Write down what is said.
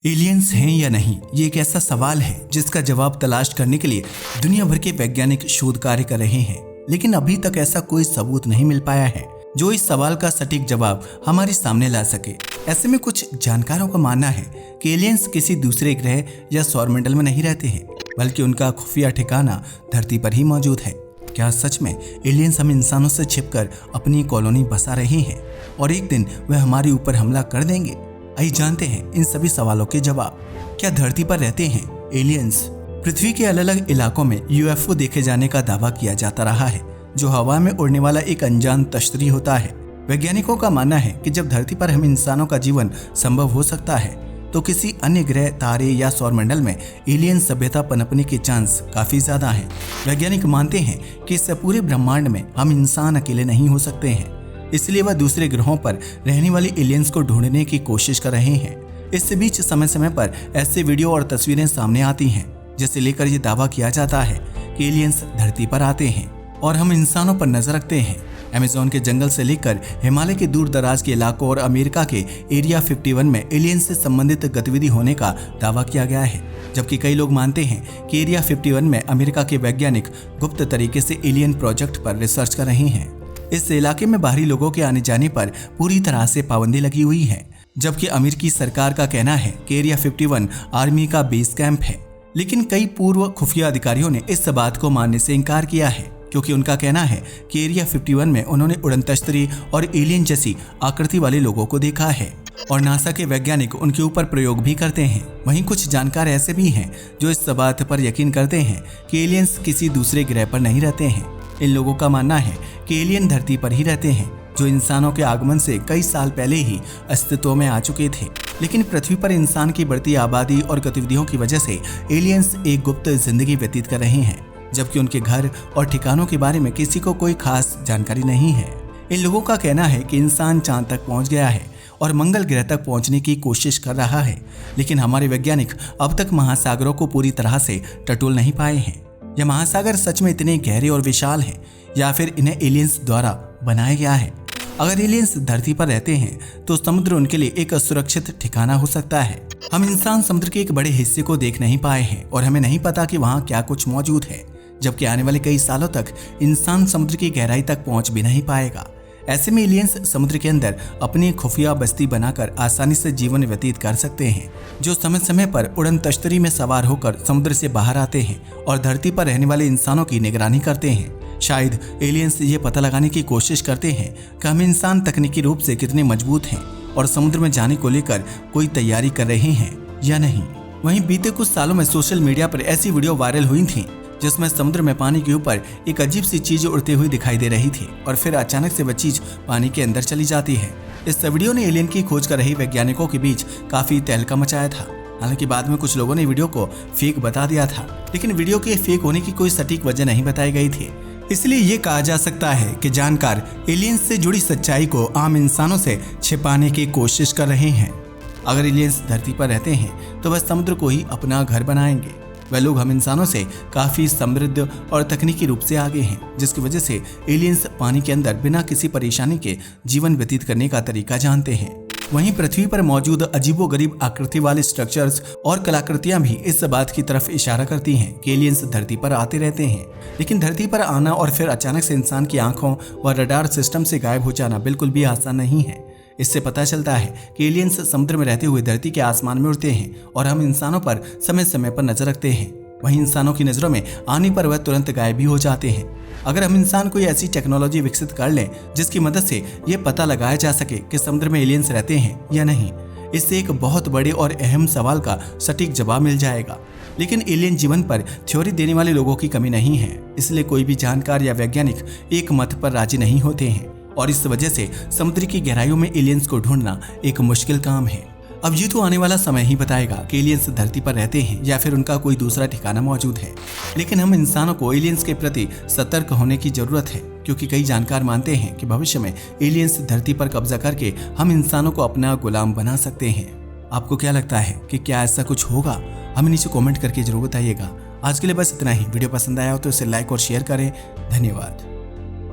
Aliens हैं या नहीं, ये एक ऐसा सवाल है जिसका जवाब तलाश करने के लिए दुनिया भर के वैज्ञानिक शोध कार्य कर रहे हैं, लेकिन अभी तक ऐसा कोई सबूत नहीं मिल पाया है जो इस सवाल का सटीक जवाब हमारे सामने ला सके। ऐसे में कुछ जानकारों का मानना है कि एलियंस किसी दूसरे ग्रह या सौरमंडल में नहीं रहते हैं, बल्कि उनका खुफिया ठिकाना धरती पर ही मौजूद है। क्या सच में एलियंस हम इंसानों से छिपकर अपनी कॉलोनी बसा रहे हैं और एक दिन वह हमारे ऊपर हमला कर देंगे? आइए जानते हैं इन सभी सवालों के जवाब। क्या धरती पर रहते हैं एलियंस? पृथ्वी के अलग अलग इलाकों में यूएफओ देखे जाने का दावा किया जाता रहा है, जो हवा में उड़ने वाला एक अनजान तश्तरी होता है। वैज्ञानिकों का मानना है कि जब धरती पर हम इंसानों का जीवन संभव हो सकता है, तो किसी अन्य ग्रह, तारे या सौरमंडल में एलियन सभ्यता पनपने के चांस काफी ज्यादा हैं। वैज्ञानिक मानते हैं कि इस पूरे ब्रह्मांड में हम इंसान अकेले नहीं हो सकते हैं, इसलिए वह दूसरे ग्रहों पर रहने वाली एलियंस को ढूंढने की कोशिश कर रहे हैं। इस बीच समय समय पर ऐसे वीडियो और तस्वीरें सामने आती हैं जिसे लेकर ये दावा किया जाता है कि एलियंस धरती पर आते हैं और हम इंसानों पर नजर रखते हैं। अमेज़न के जंगल से लेकर हिमालय के दूर दराज के इलाकों और अमेरिका के एरिया 51 में एलियन से संबंधित गतिविधि होने का दावा किया गया है, जबकि कई लोग मानते हैं कि एरिया 51 में अमेरिका के वैज्ञानिक गुप्त तरीके से एलियन प्रोजेक्ट पर रिसर्च कर रहे हैं। इस इलाके में बाहरी लोगों के आने जाने पर पूरी तरह से पाबंदी लगी हुई है, जबकि अमेरिकी सरकार का कहना है कि एरिया 51 आर्मी का बेस कैंप है। लेकिन कई पूर्व खुफिया अधिकारियों ने इस बात को मानने से इनकार किया है, क्योंकि उनका कहना है कि एरिया 51 में उन्होंने उड़न तश्तरी और एलियन जैसी आकृति वाले लोगों को देखा है और नासा के वैज्ञानिक उनके ऊपर प्रयोग भी करते हैं। वहीं कुछ जानकार ऐसे भी हैं जो इस बात पर यकीन करते हैं कि एलियंस किसी दूसरे ग्रह पर नहीं रहते हैं। इन लोगों का मानना है कि एलियन धरती पर ही रहते हैं, जो इंसानों के आगमन से कई साल पहले ही अस्तित्व में आ चुके थे। लेकिन पृथ्वी पर इंसान की बढ़ती आबादी और गतिविधियों की वजह से एलियंस एक गुप्त जिंदगी व्यतीत कर रहे हैं, जबकि उनके घर और ठिकानों के बारे में किसी को कोई खास जानकारी नहीं है। इन लोगों का कहना है कि इंसान चांद तक पहुंच गया है और मंगल ग्रह तक पहुंचने की कोशिश कर रहा है, लेकिन हमारे वैज्ञानिक अब तक महासागरों को पूरी तरह से टटोल नहीं पाए हैं। यह महासागर सच में इतने गहरे और विशाल हैं या फिर इन्हें एलियंस द्वारा बनाया गया है? अगर एलियंस धरती पर रहते हैं तो समुद्र उनके लिए एक असुरक्षित ठिकाना हो सकता है। हम इंसान समुद्र के एक बड़े हिस्से को देख नहीं पाए हैं और हमें नहीं पता कि वहाँ क्या कुछ मौजूद है, जबकि आने वाले कई सालों तक इंसान समुद्र की गहराई तक पहुँच भी नहीं पाएगा। ऐसे में एलियंस समुद्र के अंदर अपनी खुफिया बस्ती बनाकर आसानी से जीवन व्यतीत कर सकते हैं, जो समय समय पर उड़न तश्तरी में सवार होकर समुद्र से बाहर आते हैं और धरती पर रहने वाले इंसानों की निगरानी करते हैं। शायद एलियंस ये पता लगाने की कोशिश करते हैं कि हम इंसान तकनीकी रूप से कितने मजबूत हैं और समुद्र में जाने को लेकर कोई तैयारी कर रहे हैं या नहीं। वहीं बीते कुछ सालों में सोशल मीडिया पर ऐसी वीडियो वायरल हुई थी जिसमें समुद्र में पानी के ऊपर एक अजीब सी चीज उड़ती हुई दिखाई दे रही थी और फिर अचानक से वह चीज पानी के अंदर चली जाती है। इस वीडियो ने एलियन की खोज कर रही वैज्ञानिकों के बीच काफी तहलका मचाया था। हालांकि बाद में कुछ लोगों ने वीडियो को फेक बता दिया था, लेकिन वीडियो के फेक होने की कोई सटीक वजह नहीं बताई गई थी। इसलिए ये कहा जा सकता है कि जानकार एलियंस से जुड़ी सच्चाई को आम इंसानों से छिपाने की कोशिश कर रहे हैं। अगर एलियंस धरती पर रहते हैं तो वह समुद्र को ही अपना घर बनाएंगे। वह लोग हम इंसानों से काफी समृद्ध और तकनीकी रूप से आगे हैं, जिसकी वजह से एलियंस पानी के अंदर बिना किसी परेशानी के जीवन व्यतीत करने का तरीका जानते हैं। वहीं पृथ्वी पर मौजूद अजीबोगरीब आकृति वाले स्ट्रक्चर्स और कलाकृतियां भी इस बात की तरफ इशारा करती हैं कि एलियंस धरती पर आते रहते हैं। लेकिन धरती पर आना और फिर अचानक से इंसान की आंखों व रडार सिस्टम से गायब हो जाना बिल्कुल भी आसान नहीं है। इससे पता चलता है कि एलियंस समुद्र में रहते हुए धरती के आसमान में उड़ते हैं और हम इंसानों पर समय समय पर नजर रखते हैं। वहीं इंसानों की नजरों में आने पर वह तुरंत गायब भी हो जाते हैं। अगर हम इंसान कोई ऐसी टेक्नोलॉजी विकसित कर लें जिसकी मदद से ये पता लगाया जा सके कि समुद्र में एलियंस रहते हैं या नहीं, इससे एक बहुत बड़े और अहम सवाल का सटीक जवाब मिल जाएगा। लेकिन एलियन जीवन पर थ्योरी देने वाले लोगों की कमी नहीं है, इसलिए कोई भी जानकार या वैज्ञानिक एक मत पर राजी नहीं होते हैं और इस वजह से समुद्र की गहराइयों में एलियंस को ढूंढना एक मुश्किल काम है। अब ये तो आने वाला समय ही बताएगा कि एलियंस धरती पर रहते हैं या फिर उनका कोई दूसरा ठिकाना मौजूद है। लेकिन हम इंसानों को एलियंस के प्रति सतर्क होने की जरूरत है, क्योंकि कई जानकार मानते हैं कि भविष्य में एलियंस धरती पर कब्जा करके हम इंसानों को अपना गुलाम बना सकते हैं। आपको क्या लगता है कि क्या ऐसा कुछ होगा? हमें नीचे कॉमेंट करके जरूर बताइएगा। आज के लिए बस इतना ही। वीडियो पसंद आया हो तो इसे लाइक और शेयर करें। धन्यवाद।